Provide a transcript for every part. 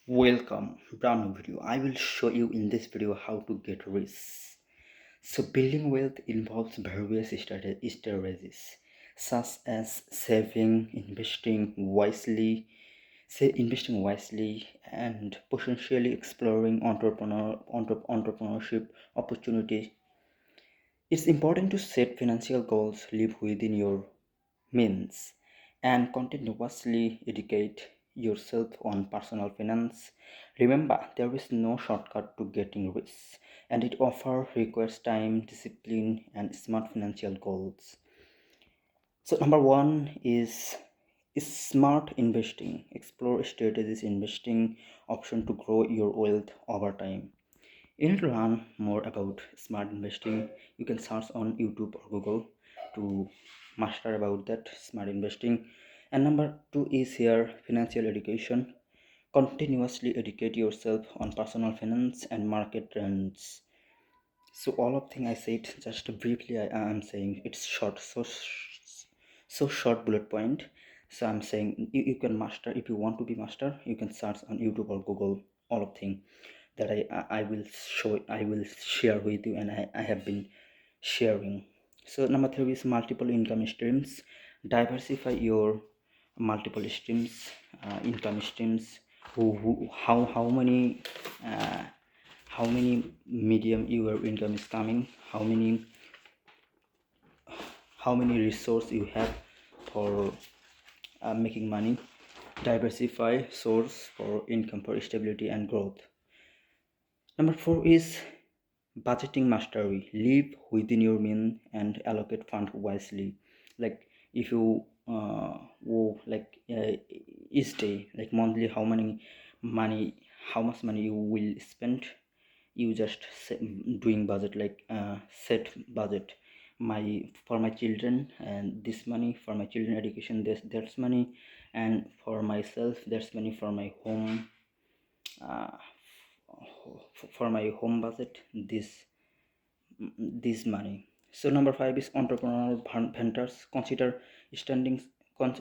Welcome, brand new video. I will show you in this video how to get rich. So building wealth involves various strategies such as saving, investing wisely, and potentially exploring entrepreneurship opportunities. It's important to set financial goals, live within your means, and continuously educate yourself on personal finance. Remember, there is no shortcut to getting rich, and it often requires time, discipline, and smart financial goals. So, number one is smart investing. Explore strategies investing option to grow your wealth over time. You need to learn more about smart investing. You can search on YouTube or Google to master about that smart investing. And number two is here financial education. Continuously educate yourself on personal finance and market trends. So all of thing I said just briefly, I am saying it's short, so short bullet point. So I'm saying you can master. If you want to be master, you can search on YouTube or Google all of thing that I will share with you, and I have been sharing. So number three is multiple income streams. Diversify your multiple streams, income streams. Uh, how many medium your income is coming, how many resource you have for making money. Diversify source for income for stability and growth. Number four is budgeting mastery. Live within your means and allocate fund wisely. Like if you each day, like monthly, money how much money you will spend. You just doing budget, like set budget. For my children, and this money for my children education, that's money, and for myself there's money for my home, uh, for my home budget, this money. So number five is entrepreneurial ventures. Standing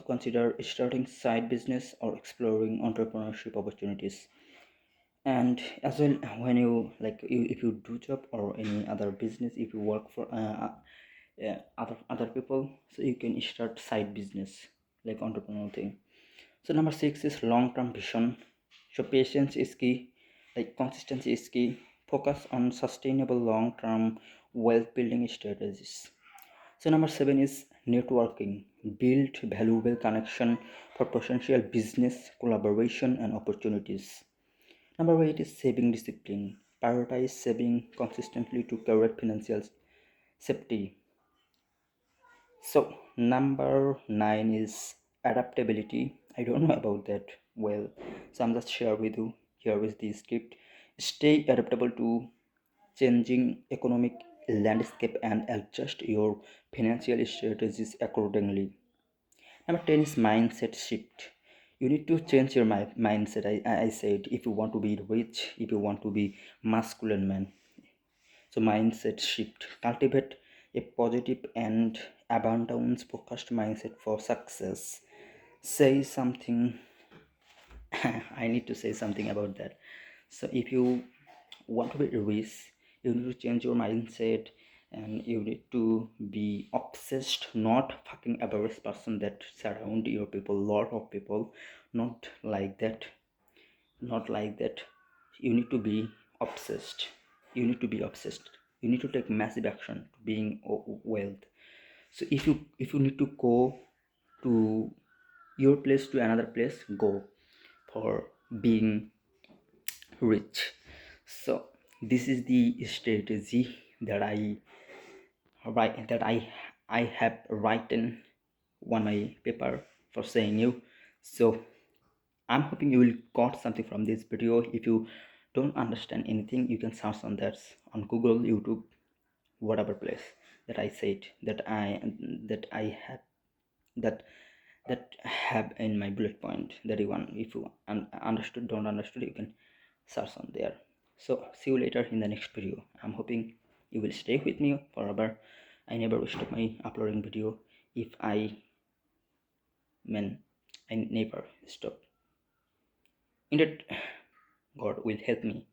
consider starting side business or exploring entrepreneurship opportunities. And as well, when you if you do job or any other business, if you work for other people, so you can start side business like entrepreneurial thing. So number six is long-term vision. So patience is key, like consistency is key. Focus on sustainable long-term wealth building strategies. So number seven is networking. Build valuable connection for potential business collaboration and opportunities. Number eight is saving discipline. Prioritize saving consistently to correct financial safety. So number nine is adaptability. I don't know about that well, so I'm just share with you. Here is the script. Stay adaptable to changing economic landscape and adjust your financial strategies accordingly. Number 10 is mindset shift. You need to change your mindset. I said, if you want to be rich, if you want to be masculine man. So mindset shift. Cultivate a positive and abundance focused mindset for success. Say something. I need to say something about that. So if you want to be rich, you need to change your mindset, and you need to be obsessed, not fucking average person that surround your people, lot of people. Not like that, not like that. You need to be obsessed. You need to take massive action to being wealth. So if you need to go to your place to another place, go for being rich. So this is the strategy that I have written on my paper for saying you. So I'm hoping you will got something from this video. If you don't understand anything, you can search on that on Google, YouTube, whatever place that I said that I have that that have in my bullet point that you want. If you understood, don't understood, you can search on there. So see you later in the next video. I'm hoping you will stay with me forever. I never stop my uploading video. If I mean, I never stop in that. God will help me.